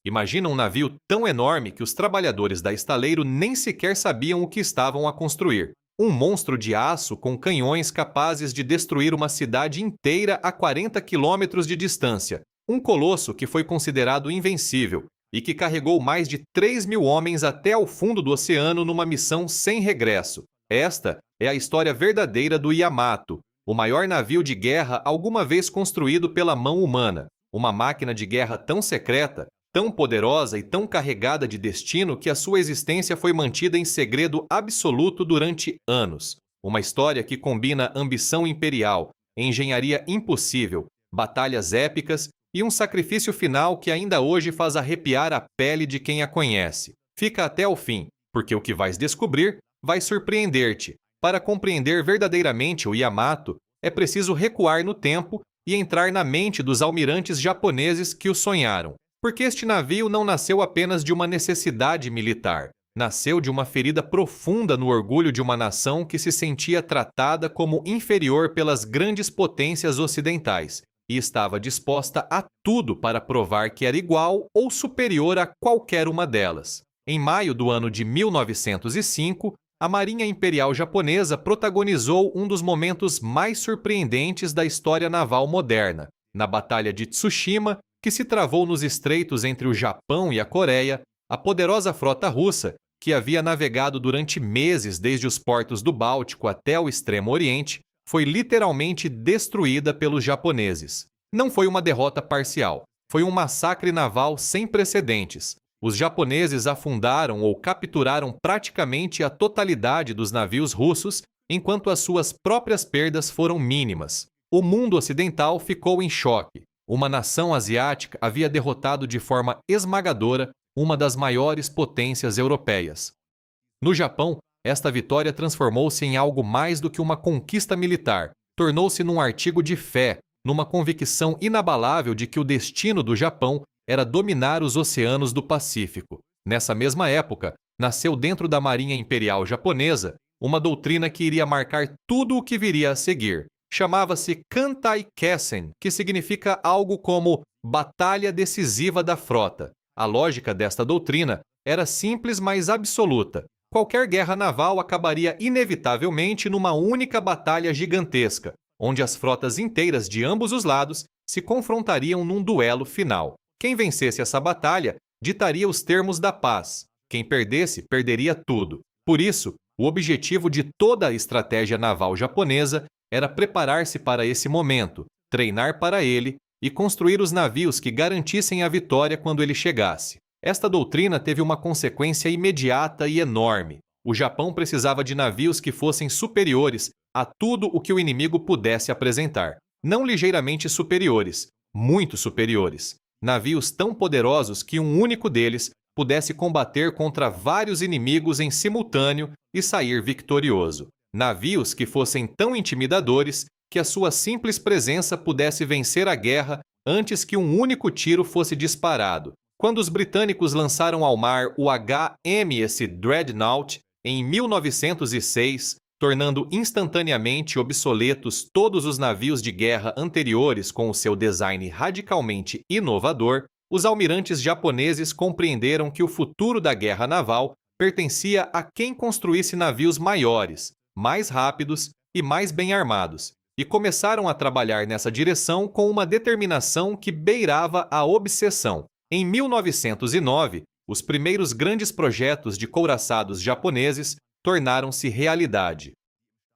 Imagina um navio tão enorme que os trabalhadores da estaleiro nem sequer sabiam o que estavam a construir. Um monstro de aço com canhões capazes de destruir uma cidade inteira a 40 quilômetros de distância. Um colosso que foi considerado invencível e que carregou mais de 3.000 homens até ao fundo do oceano numa missão sem regresso. Esta é a história verdadeira do Yamato, o maior navio de guerra alguma vez construído pela mão humana. Uma máquina de guerra tão secreta, tão poderosa e tão carregada de destino que a sua existência foi mantida em segredo absoluto durante anos. Uma história que combina ambição imperial, engenharia impossível, batalhas épicas e um sacrifício final que ainda hoje faz arrepiar a pele de quem a conhece. Fica até o fim, porque o que vais descobrir vai surpreender-te. Para compreender verdadeiramente o Yamato, é preciso recuar no tempo e entrar na mente dos almirantes japoneses que o sonharam. Porque este navio não nasceu apenas de uma necessidade militar. Nasceu de uma ferida profunda no orgulho de uma nação que se sentia tratada como inferior pelas grandes potências ocidentais e estava disposta a tudo para provar que era igual ou superior a qualquer uma delas. Em maio do ano de 1905, a Marinha Imperial Japonesa protagonizou um dos momentos mais surpreendentes da história naval moderna. Na Batalha de Tsushima, que se travou nos estreitos entre o Japão e a Coreia, a poderosa frota russa, que havia navegado durante meses desde os portos do Báltico até o Extremo Oriente, foi literalmente destruída pelos japoneses. Não foi uma derrota parcial, foi um massacre naval sem precedentes. Os japoneses afundaram ou capturaram praticamente a totalidade dos navios russos, enquanto as suas próprias perdas foram mínimas. O mundo ocidental ficou em choque. Uma nação asiática havia derrotado de forma esmagadora uma das maiores potências europeias. No Japão, esta vitória transformou-se em algo mais do que uma conquista militar. Tornou-se num artigo de fé, numa convicção inabalável de que o destino do Japão era dominar os oceanos do Pacífico. Nessa mesma época, nasceu dentro da Marinha Imperial Japonesa uma doutrina que iria marcar tudo o que viria a seguir. Chamava-se Kantai Kessen, que significa algo como Batalha Decisiva da Frota. A lógica desta doutrina era simples, mas absoluta. Qualquer guerra naval acabaria inevitavelmente numa única batalha gigantesca, onde as frotas inteiras de ambos os lados se confrontariam num duelo final. Quem vencesse essa batalha ditaria os termos da paz. Quem perdesse, perderia tudo. Por isso, o objetivo de toda a estratégia naval japonesa era preparar-se para esse momento, treinar para ele e construir os navios que garantissem a vitória quando ele chegasse. Esta doutrina teve uma consequência imediata e enorme. O Japão precisava de navios que fossem superiores a tudo o que o inimigo pudesse apresentar. Não ligeiramente superiores, muito superiores. Navios tão poderosos que um único deles pudesse combater contra vários inimigos em simultâneo e sair vitorioso. Navios que fossem tão intimidadores que a sua simples presença pudesse vencer a guerra antes que um único tiro fosse disparado. Quando os britânicos lançaram ao mar o HMS Dreadnought em 1906, tornando instantaneamente obsoletos todos os navios de guerra anteriores com o seu design radicalmente inovador, os almirantes japoneses compreenderam que o futuro da guerra naval pertencia a quem construísse navios maiores, mais rápidos e mais bem armados, e começaram a trabalhar nessa direção com uma determinação que beirava a obsessão. Em 1909, os primeiros grandes projetos de couraçados japoneses tornaram-se realidade.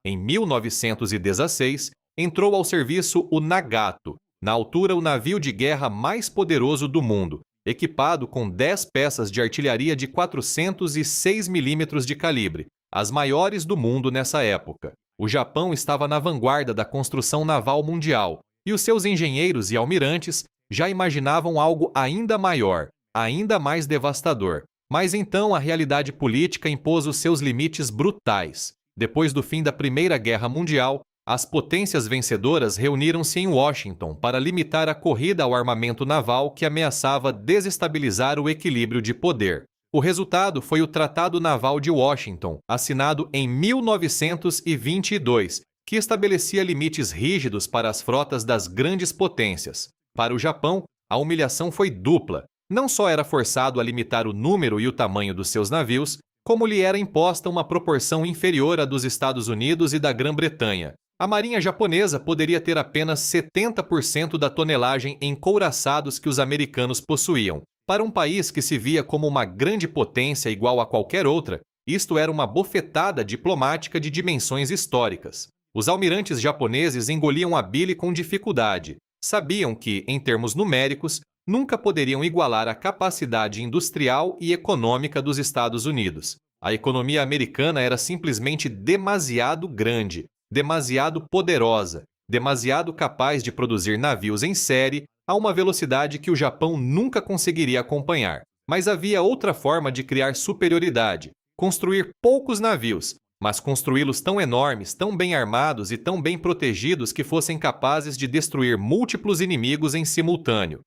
Em 1916, entrou ao serviço o Nagato, na altura o navio de guerra mais poderoso do mundo, equipado com 10 peças de artilharia de 406 mm de calibre, as maiores do mundo nessa época. O Japão estava na vanguarda da construção naval mundial, e os seus engenheiros e almirantes já imaginavam algo ainda maior, ainda mais devastador. Mas então a realidade política impôs os seus limites brutais. Depois do fim da Primeira Guerra Mundial, as potências vencedoras reuniram-se em Washington para limitar a corrida ao armamento naval que ameaçava desestabilizar o equilíbrio de poder. O resultado foi o Tratado Naval de Washington, assinado em 1922, que estabelecia limites rígidos para as frotas das grandes potências. Para o Japão, a humilhação foi dupla. não só era forçado a limitar o número e o tamanho dos seus navios, como lhe era imposta uma proporção inferior à dos Estados Unidos e da Grã-Bretanha. A marinha japonesa poderia ter apenas 70% da tonelagem em couraçados que os americanos possuíam. Para um país que se via como uma grande potência igual a qualquer outra, isto era uma bofetada diplomática de dimensões históricas. Os almirantes japoneses engoliam a bile com dificuldade. Sabiam que, em termos numéricos, nunca poderiam igualar a capacidade industrial e econômica dos Estados Unidos. A economia americana era simplesmente demasiado grande, demasiado poderosa, demasiado capaz de produzir navios em série a uma velocidade que o Japão nunca conseguiria acompanhar. Mas havia outra forma de criar superioridade: construir poucos navios, mas construí-los tão enormes, tão bem armados e tão bem protegidos que fossem capazes de destruir múltiplos inimigos em simultâneo.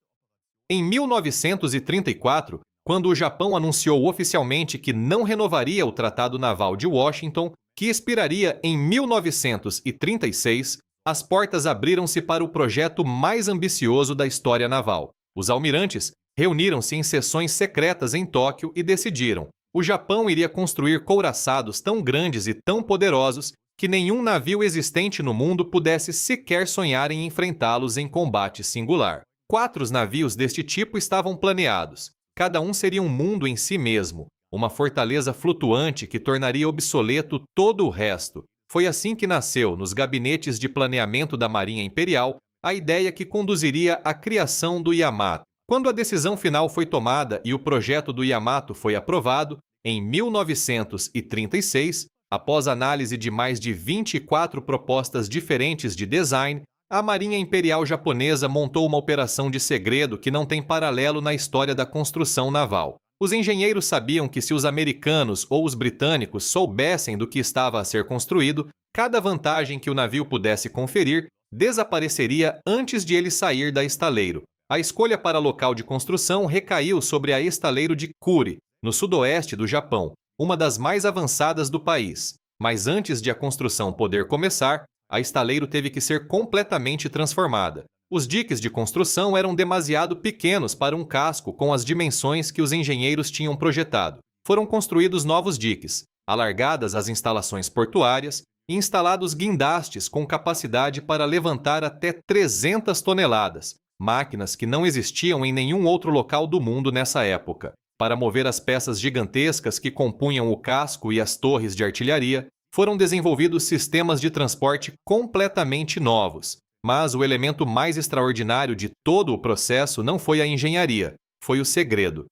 Em 1934, quando o Japão anunciou oficialmente que não renovaria o Tratado Naval de Washington, que expiraria em 1936, as portas abriram-se para o projeto mais ambicioso da história naval. Os almirantes reuniram-se em sessões secretas em Tóquio e decidiram: o Japão iria construir couraçados tão grandes e tão poderosos que nenhum navio existente no mundo pudesse sequer sonhar em enfrentá-los em combate singular. 4 navios deste tipo estavam planeados. Cada um seria um mundo em si mesmo, uma fortaleza flutuante que tornaria obsoleto todo o resto. Foi assim que nasceu, nos gabinetes de planeamento da Marinha Imperial, a ideia que conduziria à criação do Yamato. Quando a decisão final foi tomada e o projeto do Yamato foi aprovado, em 1936, após análise de mais de 24 propostas diferentes de design, a Marinha Imperial Japonesa montou uma operação de segredo que não tem paralelo na história da construção naval. Os engenheiros sabiam que se os americanos ou os britânicos soubessem do que estava a ser construído, cada vantagem que o navio pudesse conferir desapareceria antes de ele sair da estaleiro. A escolha para local de construção recaiu sobre a estaleiro de Kure, no sudoeste do Japão, uma das mais avançadas do país. Mas antes de a construção poder começar, a estaleiro teve que ser completamente transformada. Os diques de construção eram demasiado pequenos para um casco com as dimensões que os engenheiros tinham projetado. Foram construídos novos diques, alargadas as instalações portuárias e instalados guindastes com capacidade para levantar até 300 toneladas, máquinas que não existiam em nenhum outro local do mundo nessa época. Para mover as peças gigantescas que compunham o casco e as torres de artilharia, foram desenvolvidos sistemas de transporte completamente novos. Mas o elemento mais extraordinário de todo o processo não foi a engenharia, foi o segredo.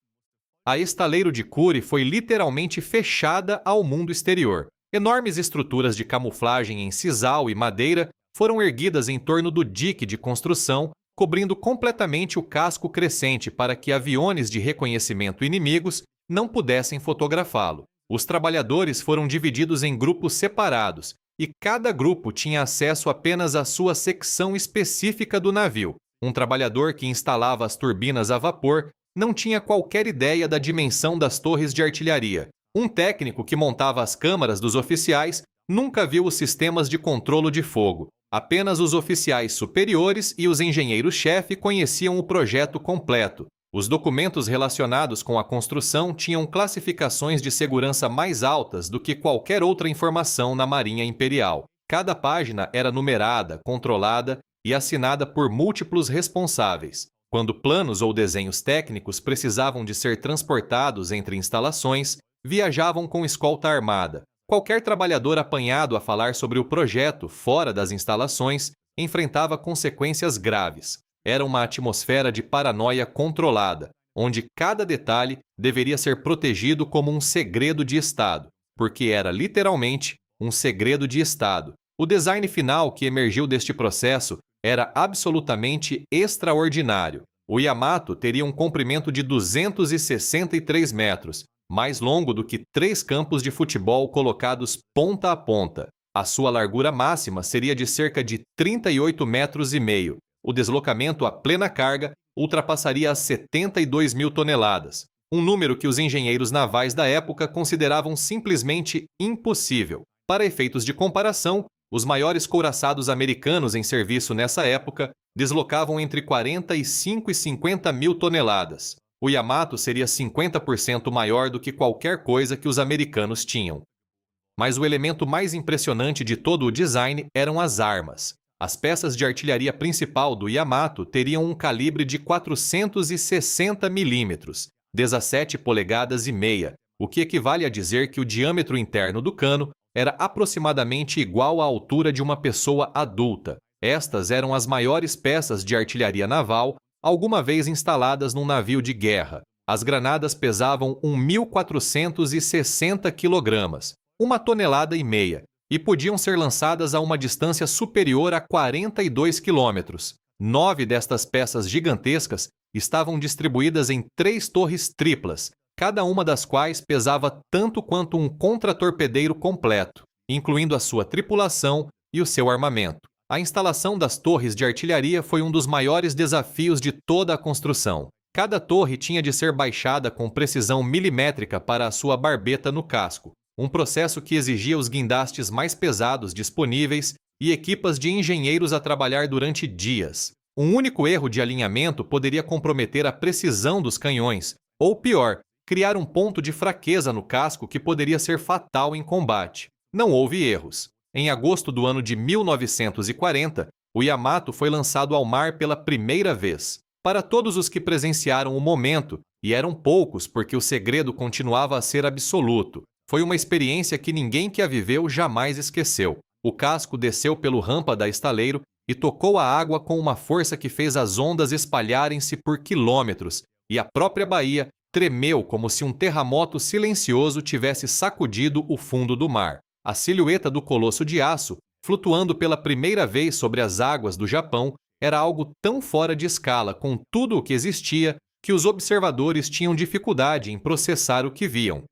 A estaleiro de Kure foi literalmente fechada ao mundo exterior. Enormes estruturas de camuflagem em sisal e madeira foram erguidas em torno do dique de construção, cobrindo completamente o casco crescente para que aviões de reconhecimento inimigos não pudessem fotografá-lo. Os trabalhadores foram divididos em grupos separados e cada grupo tinha acesso apenas à sua secção específica do navio. Um trabalhador que instalava as turbinas a vapor não tinha qualquer ideia da dimensão das torres de artilharia. Um técnico que montava as câmaras dos oficiais nunca viu os sistemas de controlo de fogo. Apenas os oficiais superiores e os engenheiros-chefe conheciam o projeto completo. Os documentos relacionados com a construção tinham classificações de segurança mais altas do que qualquer outra informação na Marinha Imperial. Cada página era numerada, controlada e assinada por múltiplos responsáveis. Quando planos ou desenhos técnicos precisavam de ser transportados entre instalações, viajavam com escolta armada. Qualquer trabalhador apanhado a falar sobre o projeto fora das instalações enfrentava consequências graves. Era uma atmosfera de paranoia controlada, onde cada detalhe deveria ser protegido como um segredo de Estado, porque era literalmente um segredo de Estado. O design final que emergiu deste processo era absolutamente extraordinário. O Yamato teria um comprimento de 263 metros, mais longo do que 3 campos de futebol colocados ponta a ponta. A sua largura máxima seria de cerca de 38 metros e meio. O deslocamento a plena carga ultrapassaria as 72 mil toneladas, um número que os engenheiros navais da época consideravam simplesmente impossível. Para efeitos de comparação, os maiores couraçados americanos em serviço nessa época deslocavam entre 45 e 50 mil toneladas. O Yamato seria 50% maior do que qualquer coisa que os americanos tinham. Mas o elemento mais impressionante de todo o design eram as armas. As peças de artilharia principal do Yamato teriam um calibre de 460 milímetros, 17 polegadas e meia, o que equivale a dizer que o diâmetro interno do cano era aproximadamente igual à altura de uma pessoa adulta. Estas eram as maiores peças de artilharia naval alguma vez instaladas num navio de guerra. As granadas pesavam 1.460 quilogramas, 1,5 toneladas, e podiam ser lançadas a uma distância superior a 42 quilômetros. 9 destas peças gigantescas estavam distribuídas em 3 torres triplas, cada uma das quais pesava tanto quanto um contratorpedeiro completo, incluindo a sua tripulação e o seu armamento. A instalação das torres de artilharia foi um dos maiores desafios de toda a construção. Cada torre tinha de ser baixada com precisão milimétrica para a sua barbeta no casco, um processo que exigia os guindastes mais pesados disponíveis e equipas de engenheiros a trabalhar durante dias. Um único erro de alinhamento poderia comprometer a precisão dos canhões, ou pior, criar um ponto de fraqueza no casco que poderia ser fatal em combate. Não houve erros. Em agosto do ano de 1940, o Yamato foi lançado ao mar pela primeira vez. Para todos os que presenciaram o momento, e eram poucos porque o segredo continuava a ser absoluto, foi uma experiência que ninguém que a viveu jamais esqueceu. O casco desceu pelo rampa da estaleiro e tocou a água com uma força que fez as ondas espalharem-se por quilômetros, e a própria baía tremeu como se um terremoto silencioso tivesse sacudido o fundo do mar. A silhueta do colosso de aço, flutuando pela primeira vez sobre as águas do Japão, era algo tão fora de escala com tudo o que existia que os observadores tinham dificuldade em processar o que viam.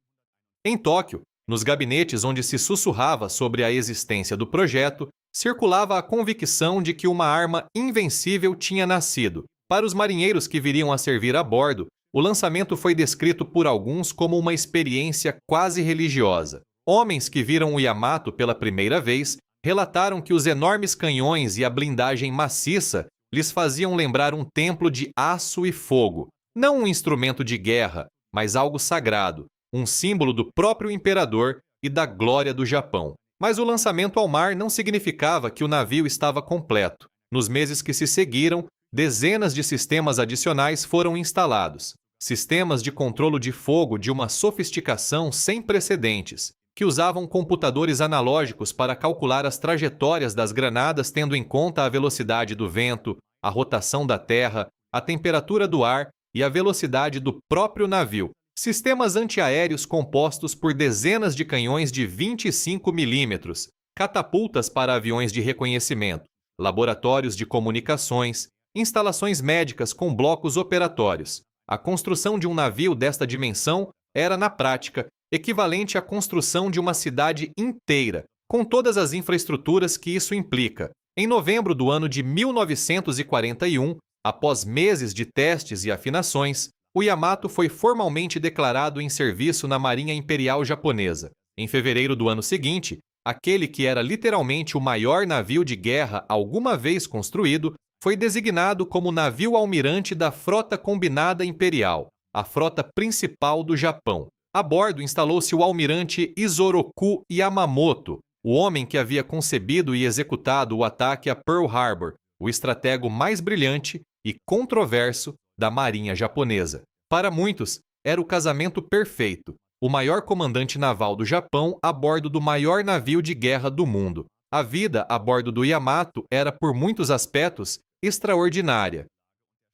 Em Tóquio, nos gabinetes onde se sussurrava sobre a existência do projeto, circulava a convicção de que uma arma invencível tinha nascido. Para os marinheiros que viriam a servir a bordo, o lançamento foi descrito por alguns como uma experiência quase religiosa. Homens que viram o Yamato pela primeira vez relataram que os enormes canhões e a blindagem maciça lhes faziam lembrar um templo de aço e fogo, não um instrumento de guerra, mas algo sagrado, um símbolo do próprio imperador e da glória do Japão. Mas o lançamento ao mar não significava que o navio estava completo. Nos meses que se seguiram, dezenas de sistemas adicionais foram instalados. Sistemas de controlo de fogo de uma sofisticação sem precedentes, que usavam computadores analógicos para calcular as trajetórias das granadas tendo em conta a velocidade do vento, a rotação da terra, a temperatura do ar e a velocidade do próprio navio. Sistemas antiaéreos compostos por dezenas de canhões de 25 milímetros, catapultas para aviões de reconhecimento, laboratórios de comunicações, instalações médicas com blocos operatórios. A construção de um navio desta dimensão era, na prática, equivalente à construção de uma cidade inteira, com todas as infraestruturas que isso implica. Em novembro do ano de 1941, após meses de testes e afinações, o Yamato foi formalmente declarado em serviço na Marinha Imperial Japonesa. Em fevereiro do ano seguinte, aquele que era literalmente o maior navio de guerra alguma vez construído, foi designado como navio-almirante da Frota Combinada Imperial, a frota principal do Japão. A bordo instalou-se o almirante Isoroku Yamamoto, o homem que havia concebido e executado o ataque a Pearl Harbor, o estratego mais brilhante e controverso da Marinha Japonesa. Para muitos, era o casamento perfeito, o maior comandante naval do Japão a bordo do maior navio de guerra do mundo. A vida a bordo do Yamato era, por muitos aspectos, extraordinária.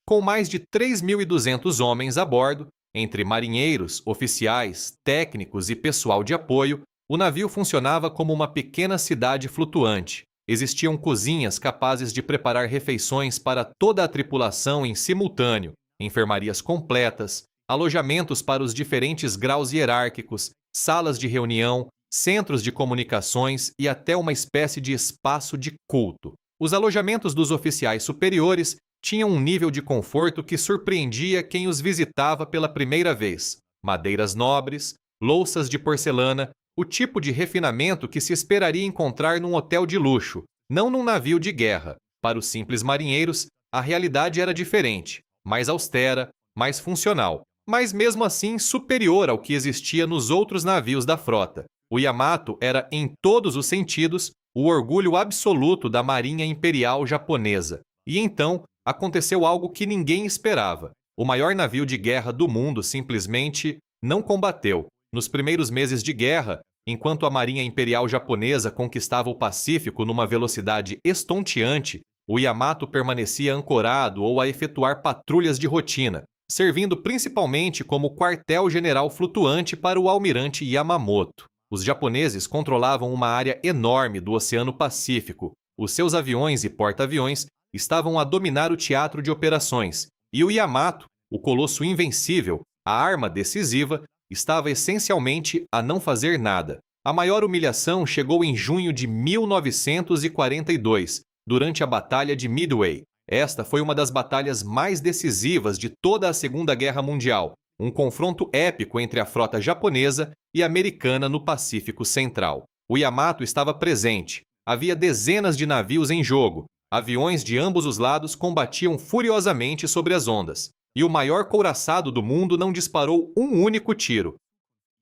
Com mais de 3.200 homens a bordo, entre marinheiros, oficiais, técnicos e pessoal de apoio, o navio funcionava como uma pequena cidade flutuante. Existiam cozinhas capazes de preparar refeições para toda a tripulação em simultâneo, enfermarias completas, alojamentos para os diferentes graus hierárquicos, salas de reunião, centros de comunicações e até uma espécie de espaço de culto. Os alojamentos dos oficiais superiores tinham um nível de conforto que surpreendia quem os visitava pela primeira vez. Madeiras nobres, louças de porcelana, o tipo de refinamento que se esperaria encontrar num hotel de luxo, não num navio de guerra. Para os simples marinheiros, a realidade era diferente, mais austera, mais funcional, mas mesmo assim superior ao que existia nos outros navios da frota. O Yamato era, em todos os sentidos, o orgulho absoluto da Marinha Imperial Japonesa. E então, aconteceu algo que ninguém esperava. O maior navio de guerra do mundo simplesmente não combateu. Nos primeiros meses de guerra, enquanto a Marinha Imperial Japonesa conquistava o Pacífico numa velocidade estonteante, o Yamato permanecia ancorado ou a efetuar patrulhas de rotina, servindo principalmente como quartel-general flutuante para o almirante Yamamoto. Os japoneses controlavam uma área enorme do Oceano Pacífico. Os seus aviões e porta-aviões estavam a dominar o teatro de operações, e o Yamato, o colosso invencível, a arma decisiva, estava essencialmente a não fazer nada. A maior humilhação chegou em junho de 1942, durante a Batalha de Midway. Esta foi uma das batalhas mais decisivas de toda a Segunda Guerra Mundial, um confronto épico entre a frota japonesa e americana no Pacífico Central. O Yamato estava presente. Havia dezenas de navios em jogo. Aviões de ambos os lados combatiam furiosamente sobre as ondas. E o maior couraçado do mundo não disparou um único tiro.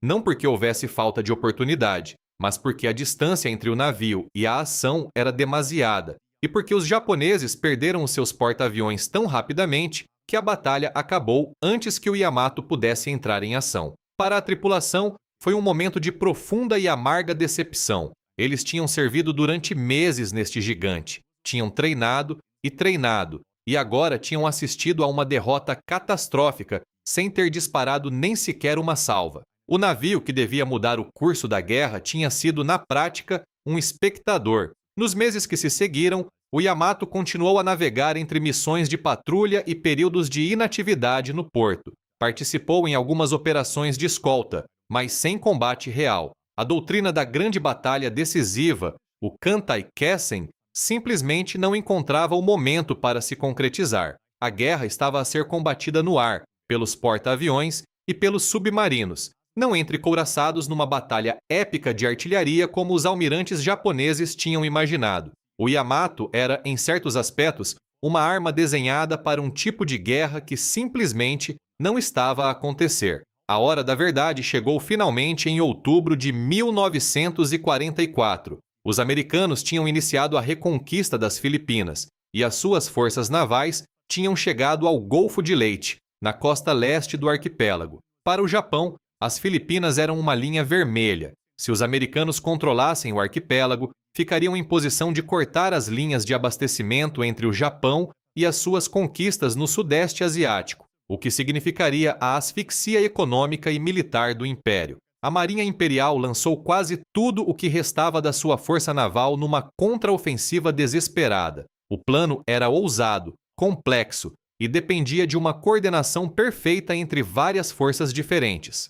Não porque houvesse falta de oportunidade, mas porque a distância entre o navio e a ação era demasiada, e porque os japoneses perderam os seus porta-aviões tão rapidamente que a batalha acabou antes que o Yamato pudesse entrar em ação. Para a tripulação, foi um momento de profunda e amarga decepção. Eles tinham servido durante meses neste gigante, tinham treinado e treinado, e agora tinham assistido a uma derrota catastrófica sem ter disparado nem sequer uma salva. O navio que devia mudar o curso da guerra tinha sido, na prática, um espectador. Nos meses que se seguiram, o Yamato continuou a navegar entre missões de patrulha e períodos de inatividade no porto. Participou em algumas operações de escolta, mas sem combate real. A doutrina da grande batalha decisiva, o Kantai-Kessen, simplesmente não encontrava o momento para se concretizar. A guerra estava a ser combatida no ar, pelos porta-aviões e pelos submarinos, não entre couraçados numa batalha épica de artilharia como os almirantes japoneses tinham imaginado. O Yamato era, em certos aspectos, uma arma desenhada para um tipo de guerra que simplesmente não estava a acontecer. A hora da verdade chegou finalmente em outubro de 1944. Os americanos tinham iniciado a reconquista das Filipinas e as suas forças navais tinham chegado ao Golfo de Leyte, na costa leste do arquipélago. Para o Japão, as Filipinas eram uma linha vermelha. Se os americanos controlassem o arquipélago, ficariam em posição de cortar as linhas de abastecimento entre o Japão e as suas conquistas no Sudeste Asiático, o que significaria a asfixia econômica e militar do Império. A Marinha Imperial lançou quase tudo o que restava da sua força naval numa contraofensiva desesperada. O plano era ousado, complexo e dependia de uma coordenação perfeita entre várias forças diferentes.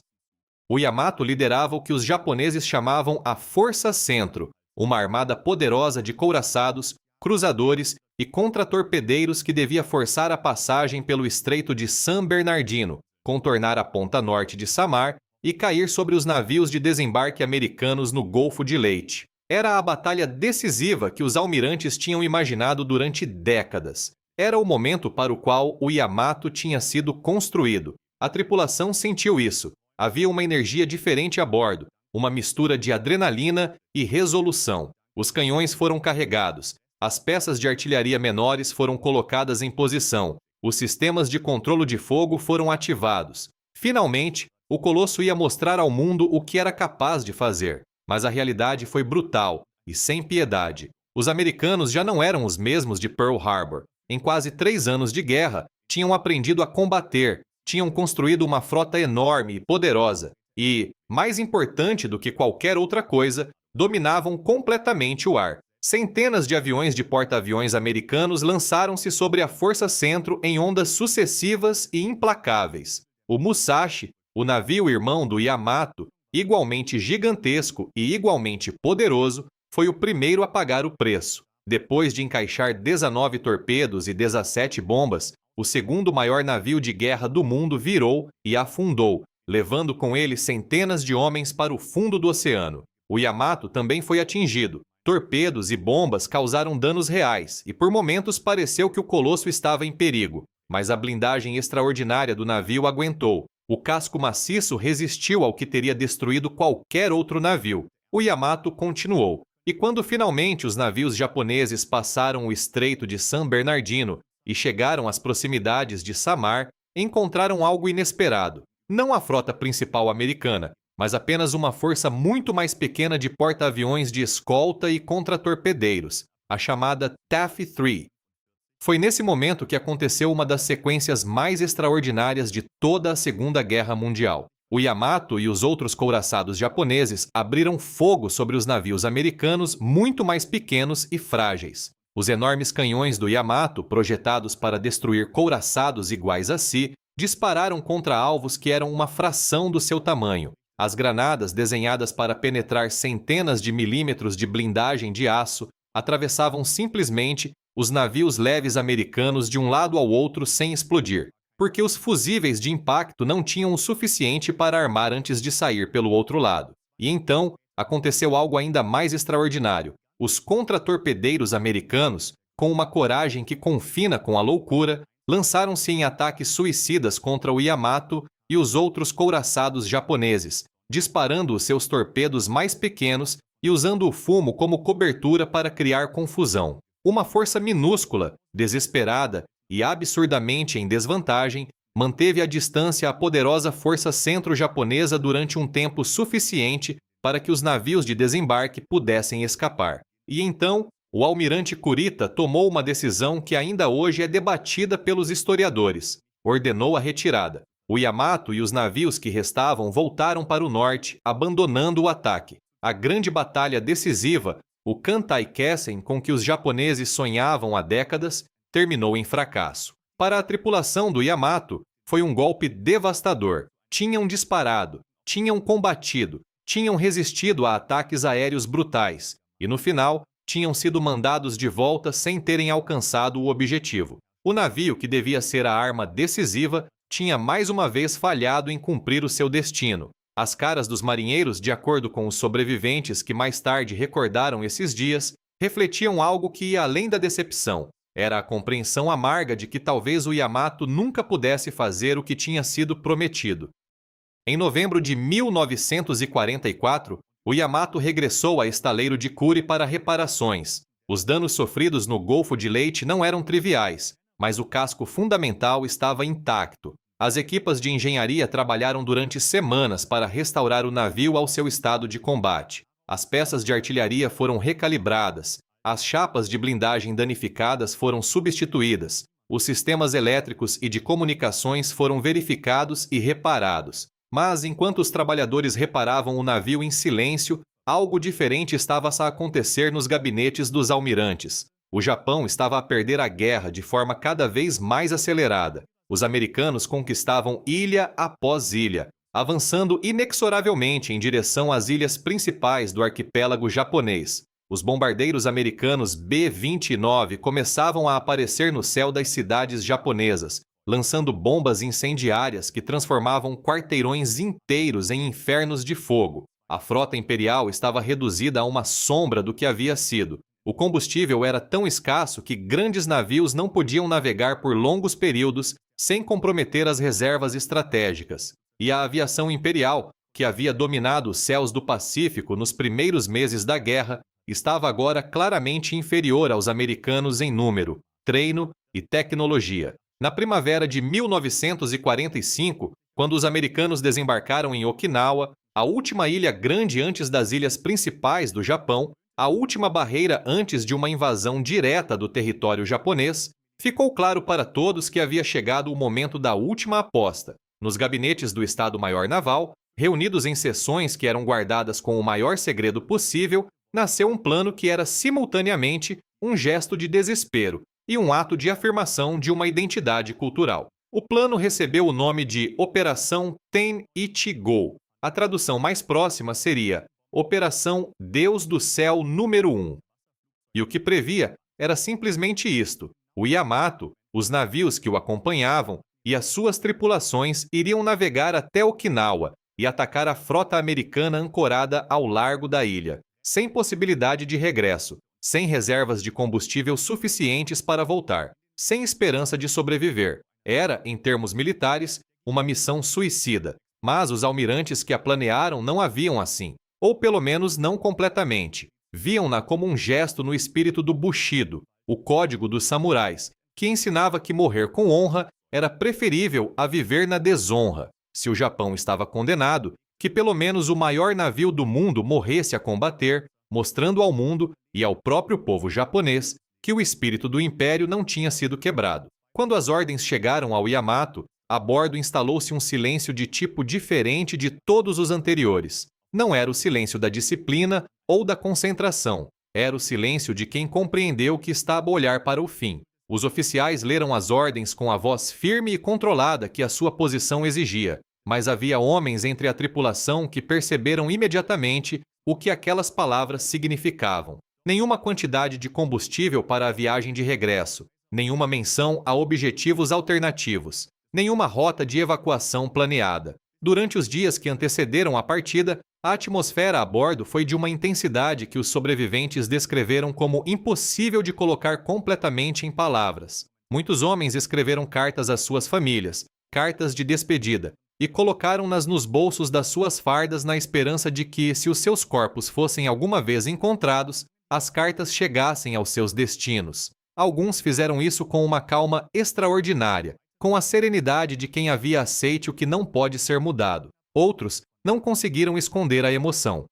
O Yamato liderava o que os japoneses chamavam a Força Centro, uma armada poderosa de couraçados, cruzadores e contratorpedeiros que devia forçar a passagem pelo Estreito de San Bernardino, contornar a ponta norte de Samar e cair sobre os navios de desembarque americanos no Golfo de Leyte. Era a batalha decisiva que os almirantes tinham imaginado durante décadas. Era o momento para o qual o Yamato tinha sido construído. A tripulação sentiu isso. Havia uma energia diferente a bordo, uma mistura de adrenalina e resolução. Os canhões foram carregados, as peças de artilharia menores foram colocadas em posição, os sistemas de controle de fogo foram ativados. Finalmente, o colosso ia mostrar ao mundo o que era capaz de fazer. Mas a realidade foi brutal e sem piedade. Os americanos já não eram os mesmos de Pearl Harbor. Em quase 3 anos de guerra, tinham aprendido a combater, tinham construído uma frota enorme e poderosa e, mais importante do que qualquer outra coisa, dominavam completamente o ar. Centenas de aviões de porta-aviões americanos lançaram-se sobre a Força Centro em ondas sucessivas e implacáveis. O Musashi, o navio irmão do Yamato, igualmente gigantesco e igualmente poderoso, foi o primeiro a pagar o preço. Depois de encaixar 19 torpedos e 17 bombas, o segundo maior navio de guerra do mundo virou e afundou, levando com ele centenas de homens para o fundo do oceano. O Yamato também foi atingido. Torpedos e bombas causaram danos reais e por momentos pareceu que o colosso estava em perigo. mas a blindagem extraordinária do navio aguentou. O casco maciço resistiu ao que teria destruído qualquer outro navio. O Yamato continuou, e quando finalmente os navios japoneses passaram o Estreito de San Bernardino e chegaram às proximidades de Samar, encontraram algo inesperado. Não a frota principal americana, mas apenas uma força muito mais pequena de porta-aviões de escolta e contratorpedeiros, a chamada Taffy-3. Foi nesse momento que aconteceu uma das sequências mais extraordinárias de toda a Segunda Guerra Mundial. O Yamato e os outros couraçados japoneses abriram fogo sobre os navios americanos muito mais pequenos e frágeis. Os enormes canhões do Yamato, projetados para destruir couraçados iguais a si, dispararam contra alvos que eram uma fração do seu tamanho. As granadas, desenhadas para penetrar centenas de milímetros de blindagem de aço, atravessavam simplesmente os navios leves americanos de um lado ao outro sem explodir, porque os fusíveis de impacto não tinham o suficiente para armar antes de sair pelo outro lado. E então, aconteceu algo ainda mais extraordinário. Os contratorpedeiros americanos, com uma coragem que confina com a loucura, lançaram-se em ataques suicidas contra o Yamato e os outros couraçados japoneses, disparando os seus torpedos mais pequenos e usando o fumo como cobertura para criar confusão. Uma força minúscula, desesperada e absurdamente em desvantagem, manteve à distância a poderosa força centro-japonesa durante um tempo suficiente para que os navios de desembarque pudessem escapar. E então, o almirante Kurita tomou uma decisão que ainda hoje é debatida pelos historiadores. Ordenou a retirada. O Yamato e os navios que restavam voltaram para o norte, abandonando o ataque. A grande batalha decisiva, o Kantai-Kessen com que os japoneses sonhavam há décadas, terminou em fracasso. Para a tripulação do Yamato, foi um golpe devastador. Tinham disparado, tinham combatido, tinham resistido a ataques aéreos brutais e, no final, tinham sido mandados de volta sem terem alcançado o objetivo. O navio, que devia ser a arma decisiva, tinha mais uma vez falhado em cumprir o seu destino. As caras dos marinheiros, de acordo com os sobreviventes que mais tarde recordaram esses dias, refletiam algo que ia além da decepção. Era a compreensão amarga de que talvez o Yamato nunca pudesse fazer o que tinha sido prometido. Em novembro de 1944, o Yamato regressou a estaleiro de Kure para reparações. Os danos sofridos no Golfo de Leyte não eram triviais, mas o casco fundamental estava intacto. As equipas de engenharia trabalharam durante semanas para restaurar o navio ao seu estado de combate. As peças de artilharia foram recalibradas, as chapas de blindagem danificadas foram substituídas, os sistemas elétricos e de comunicações foram verificados e reparados. Mas, enquanto os trabalhadores reparavam o navio em silêncio, algo diferente estava a acontecer nos gabinetes dos almirantes. O Japão estava a perder a guerra de forma cada vez mais acelerada. Os americanos conquistavam ilha após ilha, avançando inexoravelmente em direção às ilhas principais do arquipélago japonês. Os bombardeiros americanos B-29 começavam a aparecer no céu das cidades japonesas, lançando bombas incendiárias que transformavam quarteirões inteiros em infernos de fogo. A frota imperial estava reduzida a uma sombra do que havia sido. O combustível era tão escasso que grandes navios não podiam navegar por longos períodos sem comprometer as reservas estratégicas. E a aviação imperial, que havia dominado os céus do Pacífico nos primeiros meses da guerra, estava agora claramente inferior aos americanos em número, treino e tecnologia. Na primavera de 1945, quando os americanos desembarcaram em Okinawa, a última ilha grande antes das ilhas principais do Japão, a última barreira antes de uma invasão direta do território japonês, ficou claro para todos que havia chegado o momento da última aposta. Nos gabinetes do Estado-Maior Naval, reunidos em sessões que eram guardadas com o maior segredo possível, nasceu um plano que era simultaneamente um gesto de desespero e um ato de afirmação de uma identidade cultural. O plano recebeu o nome de Operação Ten-Ichi-Go. A tradução mais próxima seria Operação Deus do Céu número 1. E o que previa era simplesmente isto: o Yamato, os navios que o acompanhavam e as suas tripulações iriam navegar até Okinawa e atacar a frota americana ancorada ao largo da ilha, sem possibilidade de regresso, sem reservas de combustível suficientes para voltar, sem esperança de sobreviver. Era, em termos militares, uma missão suicida, mas os almirantes que a planearam não a viam assim, ou pelo menos não completamente. Viam-na como um gesto no espírito do Bushido, o código dos samurais, que ensinava que morrer com honra era preferível a viver na desonra. Se o Japão estava condenado, que pelo menos o maior navio do mundo morresse a combater, mostrando ao mundo e ao próprio povo japonês que o espírito do império não tinha sido quebrado. Quando as ordens chegaram ao Yamato, a bordo instalou-se um silêncio de tipo diferente de todos os anteriores. Não era o silêncio da disciplina ou da concentração, era o silêncio de quem compreendeu que estava a olhar para o fim. Os oficiais leram as ordens com a voz firme e controlada que a sua posição exigia, mas havia homens entre a tripulação que perceberam imediatamente o que aquelas palavras significavam. Nenhuma quantidade de combustível para a viagem de regresso, nenhuma menção a objetivos alternativos, nenhuma rota de evacuação planeada. Durante os dias que antecederam a partida, a atmosfera a bordo foi de uma intensidade que os sobreviventes descreveram como impossível de colocar completamente em palavras. Muitos homens escreveram cartas às suas famílias, cartas de despedida, e colocaram-nas nos bolsos das suas fardas na esperança de que, se os seus corpos fossem alguma vez encontrados, as cartas chegassem aos seus destinos. Alguns fizeram isso com uma calma extraordinária, com a serenidade de quem havia aceite o que não pode ser mudado. Outros não conseguiram esconder a emoção.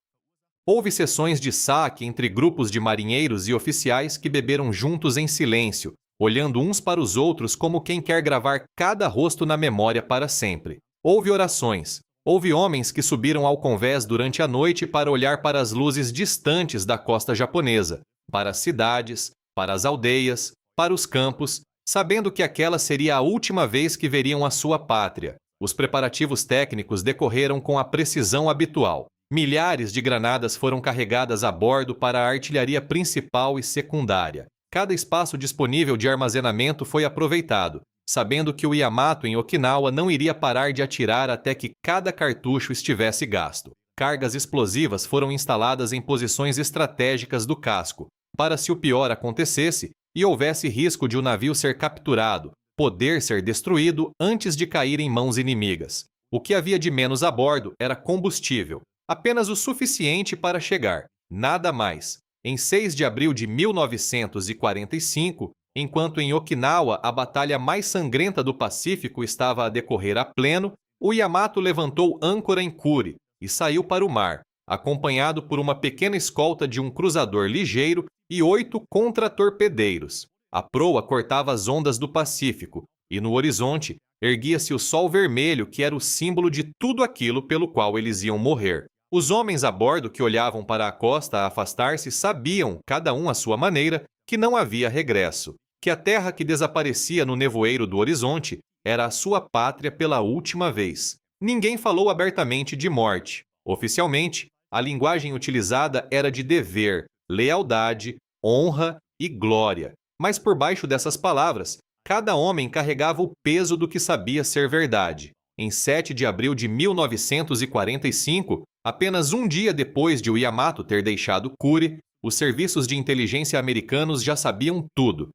Houve sessões de saque entre grupos de marinheiros e oficiais que beberam juntos em silêncio, olhando uns para os outros como quem quer gravar cada rosto na memória para sempre. Houve orações. Houve homens que subiram ao convés durante a noite para olhar para as luzes distantes da costa japonesa, para as cidades, para as aldeias, para os campos, sabendo que aquela seria a última vez que veriam a sua pátria. Os preparativos técnicos decorreram com a precisão habitual. Milhares de granadas foram carregadas a bordo para a artilharia principal e secundária. Cada espaço disponível de armazenamento foi aproveitado, sabendo que o Yamato em Okinawa não iria parar de atirar até que cada cartucho estivesse gasto. Cargas explosivas foram instaladas em posições estratégicas do casco, para se o pior acontecesse e houvesse risco de o navio ser capturado, poder ser destruído antes de cair em mãos inimigas. O que havia de menos a bordo era combustível, apenas o suficiente para chegar, nada mais. Em 6 de abril de 1945, enquanto em Okinawa a batalha mais sangrenta do Pacífico estava a decorrer a pleno, o Yamato levantou âncora em Kure e saiu para o mar, acompanhado por uma pequena escolta de um cruzador ligeiro e 8 contra-torpedeiros. A proa cortava as ondas do Pacífico e no horizonte erguia-se o sol vermelho que era o símbolo de tudo aquilo pelo qual eles iam morrer. Os homens a bordo que olhavam para a costa a afastar-se sabiam, cada um à sua maneira, que não havia regresso, que a terra que desaparecia no nevoeiro do horizonte era a sua pátria pela última vez. Ninguém falou abertamente de morte. Oficialmente, a linguagem utilizada era de dever, lealdade, honra e glória. Mas por baixo dessas palavras, cada homem carregava o peso do que sabia ser verdade. Em 7 de abril de 1945, apenas um dia depois de o Yamato ter deixado Kure, os serviços de inteligência americanos já sabiam tudo.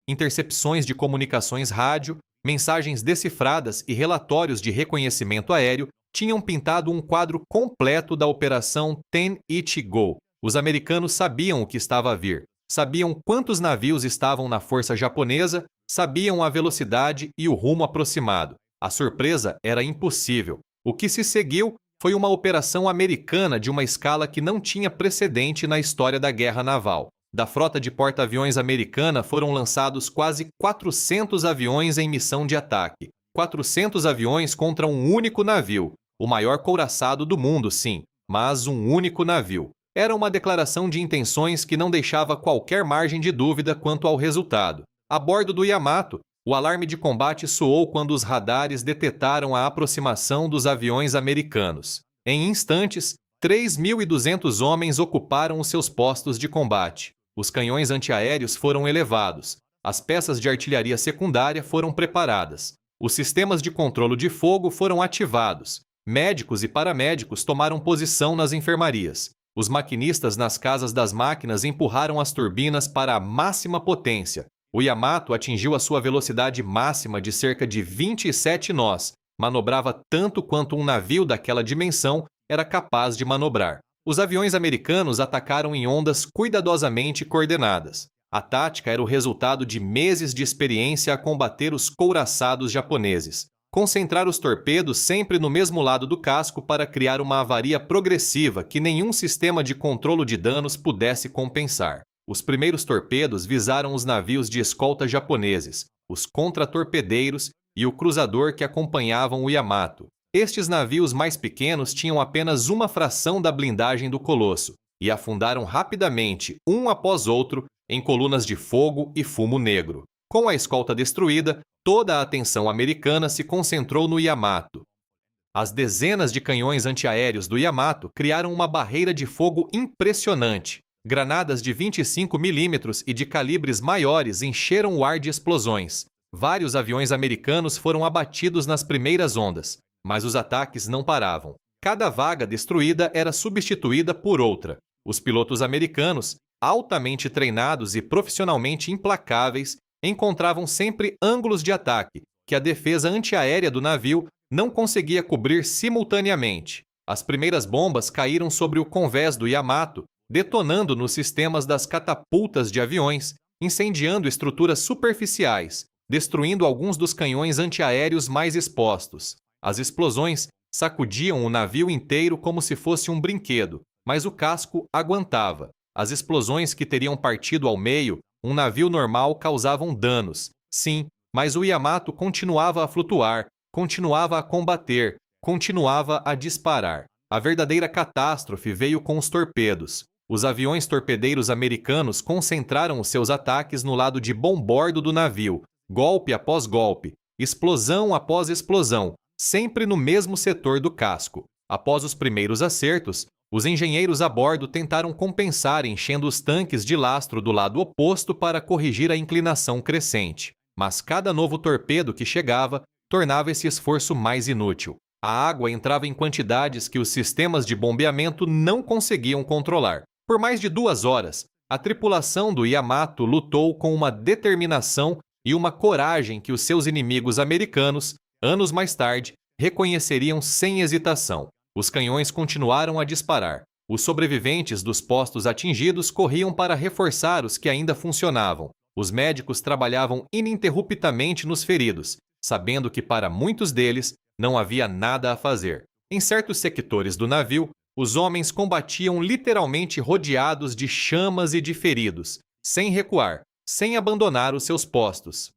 Intercepções de comunicações rádio, mensagens decifradas e relatórios de reconhecimento aéreo tinham pintado um quadro completo da Operação Ten Ichigo. Os americanos sabiam o que estava a vir, sabiam quantos navios estavam na força japonesa, sabiam a velocidade e o rumo aproximado. A surpresa era impossível. O que se seguiu foi uma operação americana de uma escala que não tinha precedente na história da guerra naval. Da frota de porta-aviões americana foram lançados quase 400 aviões em missão de ataque. 400 aviões contra um único navio. O maior couraçado do mundo, sim, mas um único navio. Era uma declaração de intenções que não deixava qualquer margem de dúvida quanto ao resultado. A bordo do Yamato, o alarme de combate soou quando os radares detetaram a aproximação dos aviões americanos. Em instantes, 3.200 homens ocuparam os seus postos de combate. Os canhões antiaéreos foram elevados. As peças de artilharia secundária foram preparadas. Os sistemas de controle de fogo foram ativados. Médicos e paramédicos tomaram posição nas enfermarias. Os maquinistas nas casas das máquinas empurraram as turbinas para a máxima potência. O Yamato atingiu a sua velocidade máxima de cerca de 27 nós, manobrava tanto quanto um navio daquela dimensão era capaz de manobrar. Os aviões americanos atacaram em ondas cuidadosamente coordenadas. A tática era o resultado de meses de experiência a combater os couraçados japoneses. Concentrar os torpedos sempre no mesmo lado do casco para criar uma avaria progressiva que nenhum sistema de controlo de danos pudesse compensar. Os primeiros torpedos visaram os navios de escolta japoneses, os contratorpedeiros e o cruzador que acompanhavam o Yamato. Estes navios mais pequenos tinham apenas uma fração da blindagem do Colosso e afundaram rapidamente, um após outro, em colunas de fogo e fumo negro. Com a escolta destruída, toda a atenção americana se concentrou no Yamato. As dezenas de canhões antiaéreos do Yamato criaram uma barreira de fogo impressionante. Granadas de 25 milímetros e de calibres maiores encheram o ar de explosões. Vários aviões americanos foram abatidos nas primeiras ondas, mas os ataques não paravam. Cada vaga destruída era substituída por outra. Os pilotos americanos, altamente treinados e profissionalmente implacáveis, encontravam sempre ângulos de ataque que a defesa antiaérea do navio não conseguia cobrir simultaneamente. As primeiras bombas caíram sobre o convés do Yamato, detonando nos sistemas das catapultas de aviões, incendiando estruturas superficiais, destruindo alguns dos canhões antiaéreos mais expostos. As explosões sacudiam o navio inteiro como se fosse um brinquedo, mas o casco aguentava. As explosões que teriam partido ao meio um navio normal causavam danos. Sim, mas o Yamato continuava a flutuar, continuava a combater, continuava a disparar. A verdadeira catástrofe veio com os torpedos. Os aviões torpedeiros americanos concentraram os seus ataques no lado de bombordo do navio, golpe após golpe, explosão após explosão, sempre no mesmo setor do casco. Após os primeiros acertos, os engenheiros a bordo tentaram compensar enchendo os tanques de lastro do lado oposto para corrigir a inclinação crescente. Mas cada novo torpedo que chegava tornava esse esforço mais inútil. A água entrava em quantidades que os sistemas de bombeamento não conseguiam controlar. Por mais de 2 horas, a tripulação do Yamato lutou com uma determinação e uma coragem que os seus inimigos americanos, anos mais tarde, reconheceriam sem hesitação. Os canhões continuaram a disparar. Os sobreviventes dos postos atingidos corriam para reforçar os que ainda funcionavam. Os médicos trabalhavam ininterruptamente nos feridos, sabendo que para muitos deles não havia nada a fazer. Em certos sectores do navio, os homens combatiam literalmente rodeados de chamas e de feridos, sem recuar, sem abandonar os seus postos.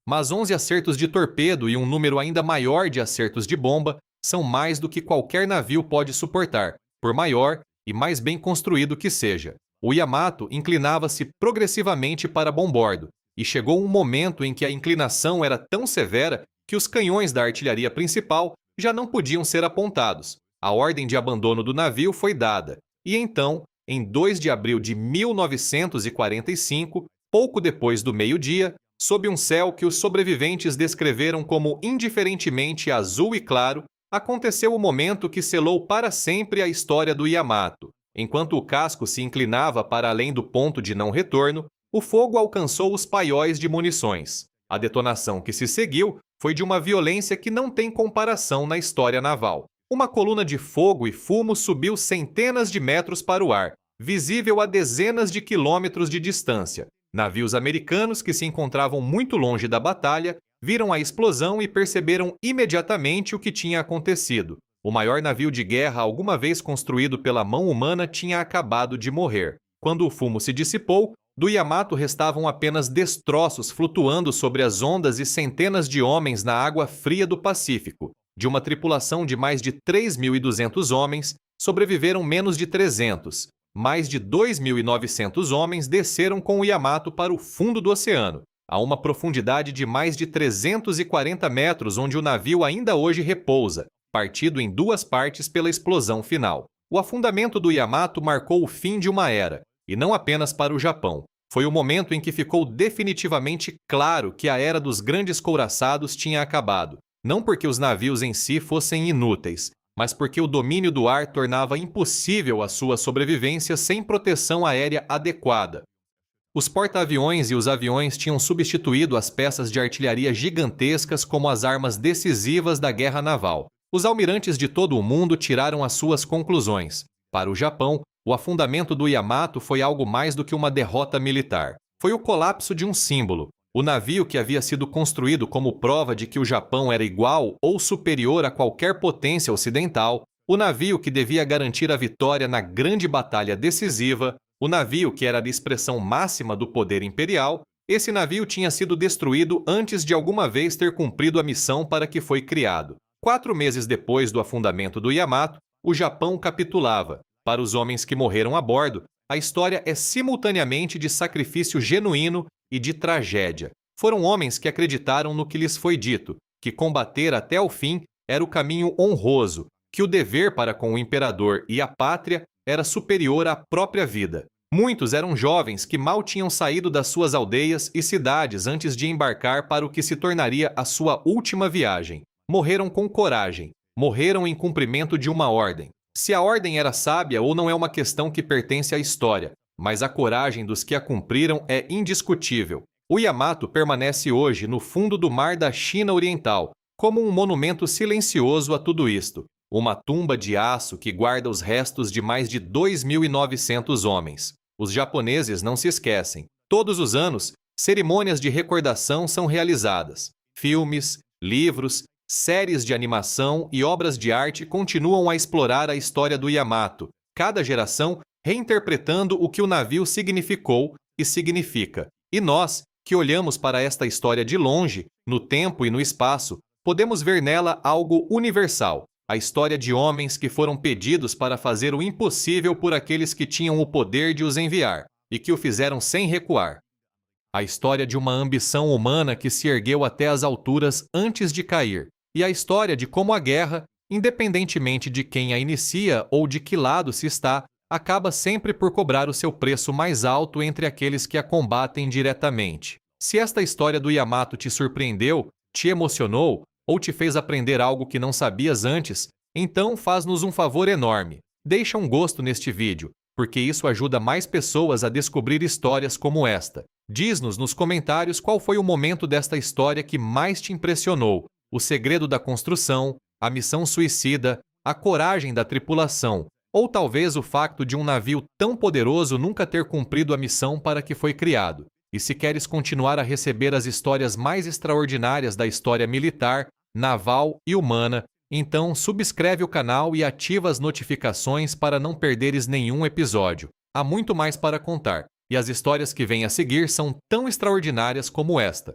Mas 11 acertos de torpedo e um número ainda maior de acertos de bomba são mais do que qualquer navio pode suportar, por maior e mais bem construído que seja. O Yamato inclinava-se progressivamente para bombordo, e chegou um momento em que a inclinação era tão severa que os canhões da artilharia principal já não podiam ser apontados. A ordem de abandono do navio foi dada, e então, em 2 de abril de 1945, pouco depois do meio-dia, sob um céu que os sobreviventes descreveram como indiferentemente azul e claro, aconteceu o momento que selou para sempre a história do Yamato. Enquanto o casco se inclinava para além do ponto de não retorno, o fogo alcançou os paióis de munições. A detonação que se seguiu foi de uma violência que não tem comparação na história naval. Uma coluna de fogo e fumo subiu centenas de metros para o ar, visível a dezenas de quilômetros de distância. Navios americanos que se encontravam muito longe da batalha viram a explosão e perceberam imediatamente o que tinha acontecido. O maior navio de guerra alguma vez construído pela mão humana tinha acabado de morrer. Quando o fumo se dissipou, do Yamato restavam apenas destroços flutuando sobre as ondas e centenas de homens na água fria do Pacífico. De uma tripulação de mais de 3.200 homens, sobreviveram menos de 300. Mais de 2.900 homens desceram com o Yamato para o fundo do oceano, a uma profundidade de mais de 340 metros onde o navio ainda hoje repousa, partido em 2 partes pela explosão final. O afundamento do Yamato marcou o fim de uma era, e não apenas para o Japão. Foi o momento em que ficou definitivamente claro que a era dos grandes couraçados tinha acabado, não porque os navios em si fossem inúteis, mas porque o domínio do ar tornava impossível a sua sobrevivência sem proteção aérea adequada. Os porta-aviões e os aviões tinham substituído as peças de artilharia gigantescas como as armas decisivas da guerra naval. Os almirantes de todo o mundo tiraram as suas conclusões. Para o Japão, o afundamento do Yamato foi algo mais do que uma derrota militar. Foi o colapso de um símbolo. O navio que havia sido construído como prova de que o Japão era igual ou superior a qualquer potência ocidental, o navio que devia garantir a vitória na grande batalha decisiva, o navio que era a expressão máxima do poder imperial, esse navio tinha sido destruído antes de alguma vez ter cumprido a missão para que foi criado. 4 meses depois do afundamento do Yamato, o Japão capitulava. Para os homens que morreram a bordo, a história é simultaneamente de sacrifício genuíno e de tragédia. Foram homens que acreditaram no que lhes foi dito, que combater até o fim era o caminho honroso, que o dever para com o imperador e a pátria era superior à própria vida. Muitos eram jovens que mal tinham saído das suas aldeias e cidades antes de embarcar para o que se tornaria a sua última viagem. Morreram com coragem, morreram em cumprimento de uma ordem. Se a ordem era sábia ou não é uma questão que pertence à história, mas a coragem dos que a cumpriram é indiscutível. O Yamato permanece hoje no fundo do mar da China Oriental, como um monumento silencioso a tudo isto. Uma tumba de aço que guarda os restos de mais de 2.900 homens. Os japoneses não se esquecem. Todos os anos, cerimônias de recordação são realizadas. Filmes, livros, séries de animação e obras de arte continuam a explorar a história do Yamato, cada geração reinterpretando o que o navio significou e significa. E nós, que olhamos para esta história de longe, no tempo e no espaço, podemos ver nela algo universal. A história de homens que foram pedidos para fazer o impossível por aqueles que tinham o poder de os enviar, e que o fizeram sem recuar. A história de uma ambição humana que se ergueu até as alturas antes de cair, e a história de como a guerra, independentemente de quem a inicia ou de que lado se está, acaba sempre por cobrar o seu preço mais alto entre aqueles que a combatem diretamente. Se esta história do Yamato te surpreendeu, te emocionou, ou te fez aprender algo que não sabias antes, então faz-nos um favor enorme. Deixa um gosto neste vídeo, porque isso ajuda mais pessoas a descobrir histórias como esta. Diz-nos nos comentários qual foi o momento desta história que mais te impressionou, o segredo da construção, a missão suicida, a coragem da tripulação, ou talvez o facto de um navio tão poderoso nunca ter cumprido a missão para que foi criado. E se queres continuar a receber as histórias mais extraordinárias da história militar, naval e humana, então subscreve o canal e ativa as notificações para não perderes nenhum episódio. Há muito mais para contar, e as histórias que vêm a seguir são tão extraordinárias como esta.